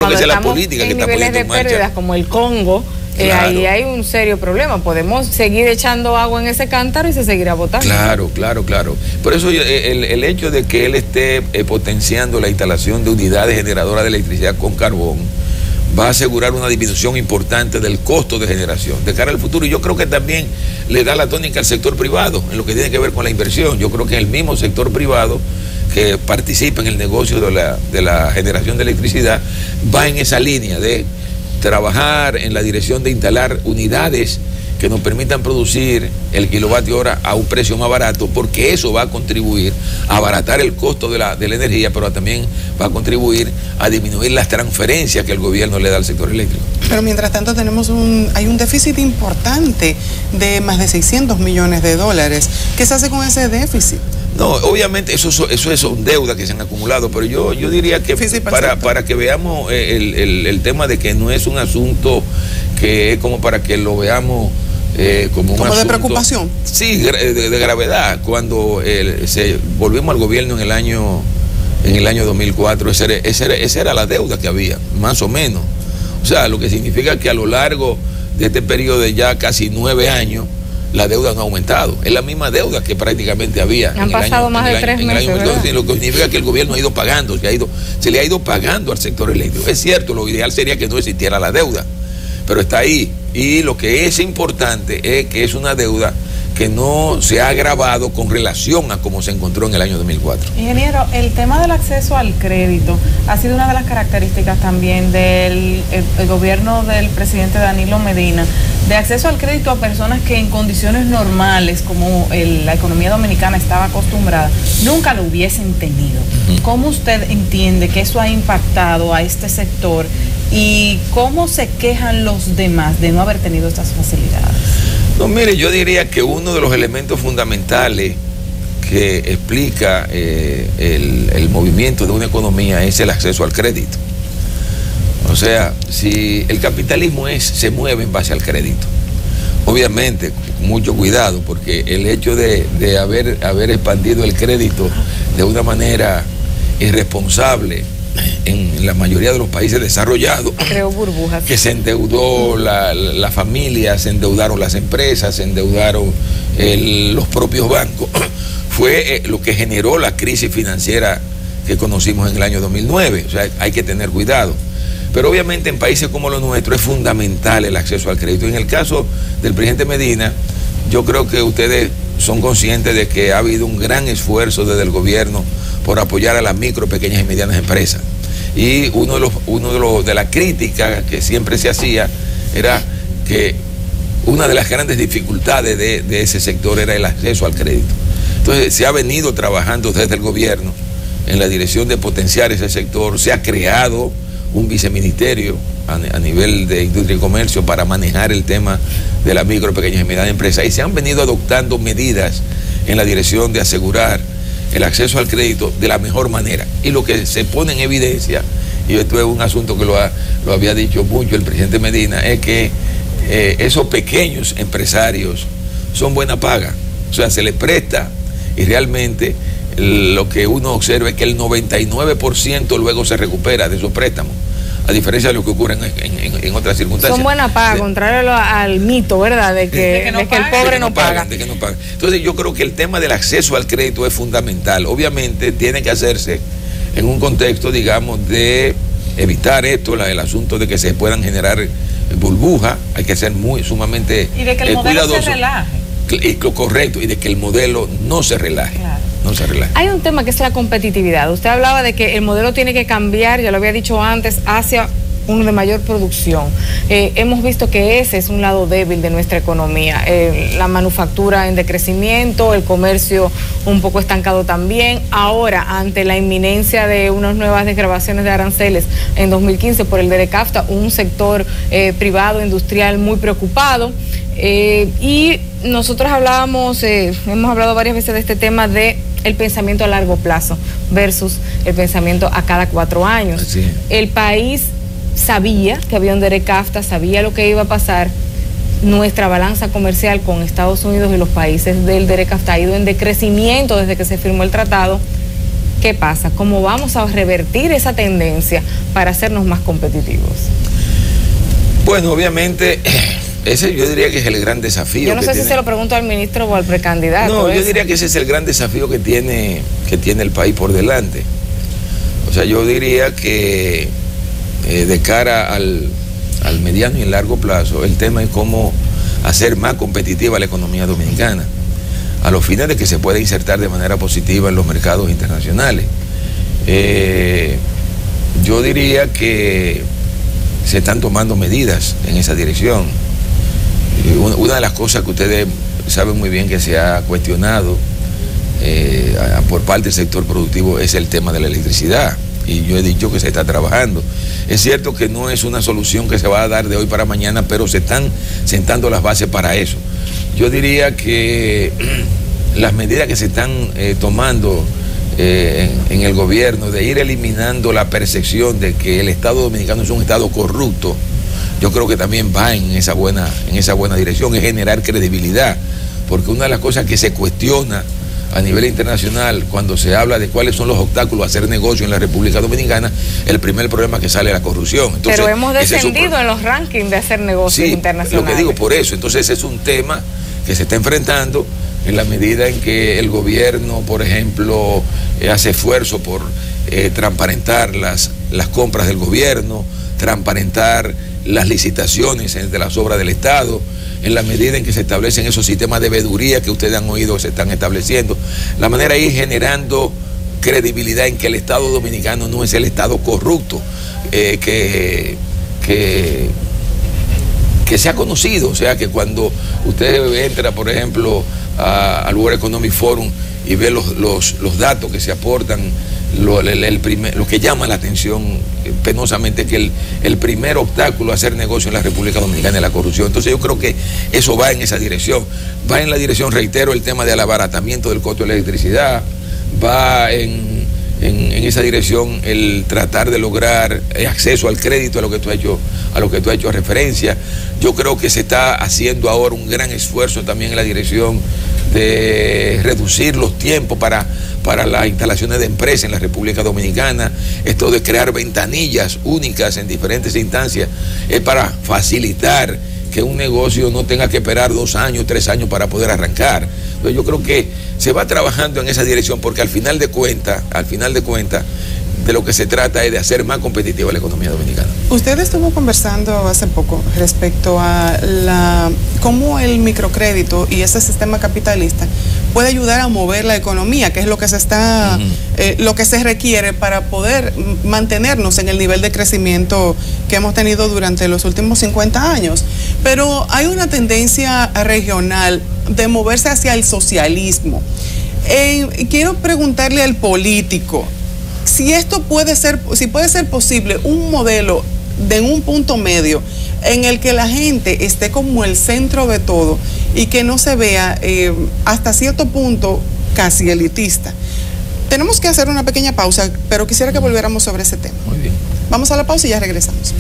porque esa es la política que está poniendo en marcha. Niveles de pérdidas como el Congo, Claro. ahí hay un serio problema. Podemos seguir echando agua en ese cántaro y se seguirá botando. Claro. Por eso el hecho de que él esté potenciando la instalación de unidades generadoras de electricidad con carbón va a asegurar una disminución importante del costo de generación de cara al futuro. Y yo creo que también le da la tónica al sector privado en lo que tiene que ver con la inversión. Yo creo que el mismo sector privado que participa en el negocio de la generación de electricidad va en esa línea de trabajar en la dirección de instalar unidades que nos permitan producir el kilovatio hora a un precio más barato, porque eso va a contribuir a abaratar el costo de la energía, pero también va a contribuir a disminuir las transferencias que el gobierno le da al sector eléctrico. Pero mientras tanto hay un déficit importante de más de 600 millones de dólares. ¿Qué se hace con ese déficit? No, obviamente eso son deudas que se han acumulado, pero yo diría que para que veamos el tema de que no es un asunto que es como para que lo veamos como un asunto de preocupación. Sí, de gravedad. Cuando volvimos al gobierno en el año 2004, esa era la deuda que había, más o menos. O sea, lo que significa que a lo largo de este periodo de ya casi 9 años, la deuda no ha aumentado. Es la misma deuda que prácticamente había. Han pasado más de 3 meses, lo que significa que el gobierno ha ido pagando, se le ha ido pagando al sector eléctrico. Es cierto, lo ideal sería que no existiera la deuda, pero está ahí. Y lo que es importante es que es una deuda que no se ha agravado con relación a cómo se encontró en el año 2004. Ingeniero, el tema del acceso al crédito ha sido una de las características también del el gobierno del presidente Danilo Medina, de acceso al crédito a personas que en condiciones normales, como la economía dominicana estaba acostumbrada, nunca lo hubiesen tenido. ¿Cómo usted entiende que eso ha impactado a este sector y cómo se quejan los demás de no haber tenido estas facilidades? No, mire, yo diría que uno de los elementos fundamentales que explica el movimiento de una economía es el acceso al crédito. O sea, si el capitalismo se mueve en base al crédito, obviamente, con mucho cuidado, porque el hecho de haber expandido el crédito de una manera irresponsable en la mayoría de los países desarrollados, creó burbujas, que se endeudó la familia, se endeudaron las empresas, se endeudaron los propios bancos, fue lo que generó la crisis financiera que conocimos en el año 2009. O sea, hay que tener cuidado. Pero obviamente en países como los nuestros es fundamental el acceso al crédito. En el caso del presidente Medina, yo creo que ustedes son conscientes de que ha habido un gran esfuerzo desde el gobierno por apoyar a las micro, pequeñas y medianas empresas. Y uno de las críticas que siempre se hacía era que una de las grandes dificultades de ese sector era el acceso al crédito. Entonces se ha venido trabajando desde el gobierno en la dirección de potenciar ese sector. Se ha creado un viceministerio a nivel de industria y comercio para manejar el tema de las micro, pequeñas y medianas empresas, y se han venido adoptando medidas en la dirección de asegurar el acceso al crédito de la mejor manera. Y lo que se pone en evidencia, y esto es un asunto que lo había dicho mucho el presidente Medina, es que esos pequeños empresarios son buena paga. O sea, se les presta y realmente lo que uno observa es que el 99% luego se recupera de esos préstamos, a diferencia de lo que ocurre en otras circunstancias. Son buena paga, contrario al mito, ¿verdad? De que el pobre no paga. Entonces yo creo que el tema del acceso al crédito es fundamental. Obviamente tiene que hacerse en un contexto, digamos, de evitar esto, el asunto de que se puedan generar burbujas. Hay que ser sumamente y de que el modelo cuidadoso. Se relaje. Lo correcto, y de que el modelo no se relaje. Claro. No se relaje. Hay un tema que es la competitividad. Usted hablaba de que el modelo tiene que cambiar, ya lo había dicho antes, hacia uno de mayor producción. Hemos visto que ese es un lado débil de nuestra economía. La manufactura en decrecimiento, el comercio un poco estancado también. Ahora, ante la inminencia de unas nuevas desgravaciones de aranceles en 2015 por el DERECAFTA, un sector privado, industrial muy preocupado. Y nosotros hemos hablado varias veces de este tema de el pensamiento a largo plazo versus el pensamiento a cada 4 años. Así. El país sabía que había un DERECAFTA, sabía lo que iba a pasar. Nuestra balanza comercial con Estados Unidos y los países del DERECAFTA ha ido en decrecimiento desde que se firmó el tratado. ¿Qué pasa? ¿Cómo vamos a revertir esa tendencia para hacernos más competitivos? Bueno, obviamente, ese yo diría que es el gran desafío. Yo no sé si se lo pregunto al ministro o al precandidato. No, yo diría que ese es el gran desafío que tiene el país por delante. O sea, yo diría que de cara al mediano y el largo plazo, el tema es cómo hacer más competitiva la economía dominicana, a los fines de que se pueda insertar de manera positiva en los mercados internacionales. Yo diría que se están tomando medidas en esa dirección. Una de las cosas que ustedes saben muy bien que se ha cuestionado por parte del sector productivo es el tema de la electricidad, y yo he dicho que se está trabajando. Es cierto que no es una solución que se va a dar de hoy para mañana, pero se están sentando las bases para eso. Yo diría que las medidas que se están tomando en el gobierno de ir eliminando la percepción de que el Estado dominicano es un Estado corrupto, yo creo que también va en esa buena dirección, es generar credibilidad, porque una de las cosas que se cuestiona a nivel internacional cuando se habla de cuáles son los obstáculos a hacer negocio en la República Dominicana, el primer problema que sale es la corrupción. Entonces, pero hemos descendido en los rankings de hacer negocios internacionales. Lo que digo por eso, entonces es un tema que se está enfrentando en la medida en que el gobierno, por ejemplo, hace esfuerzo por transparentar las compras del gobierno, transparentar las licitaciones de las obras del Estado, en la medida en que se establecen esos sistemas de veeduría que ustedes han oído que se están estableciendo. La manera de ir generando credibilidad en que el Estado dominicano no es el Estado corrupto, que se ha conocido. O sea, que cuando usted entra, por ejemplo, al World Economic Forum y ve los datos que se aportan, lo que llama la atención penosamente, que el primer obstáculo a hacer negocio en la República Dominicana es la corrupción. Entonces yo creo que eso va en esa dirección. Va en la dirección, reitero, el tema del abaratamiento del costo de la electricidad, va en esa dirección el tratar de lograr acceso al crédito, a lo que tú has hecho referencia. Yo creo que se está haciendo ahora un gran esfuerzo también en la dirección de reducir los tiempos para las instalaciones de empresas en la República Dominicana. Esto de crear ventanillas únicas en diferentes instancias es para facilitar que un negocio no tenga que esperar 2 años, 3 años para poder arrancar. Entonces yo creo que se va trabajando en esa dirección, porque al final de cuentas, de lo que se trata es de hacer más competitiva la economía dominicana. Usted estuvo conversando hace poco respecto a cómo el microcrédito y ese sistema capitalista puede ayudar a mover la economía, que es lo que lo que se requiere para poder mantenernos en el nivel de crecimiento que hemos tenido durante los últimos 50 años. Pero hay una tendencia regional de moverse hacia el socialismo. Quiero preguntarle al político si puede ser posible un modelo de un punto medio en el que la gente esté como el centro de todo y que no se vea hasta cierto punto casi elitista. Tenemos que hacer una pequeña pausa, pero quisiera que volviéramos sobre ese tema. Muy bien. Vamos a la pausa y ya regresamos.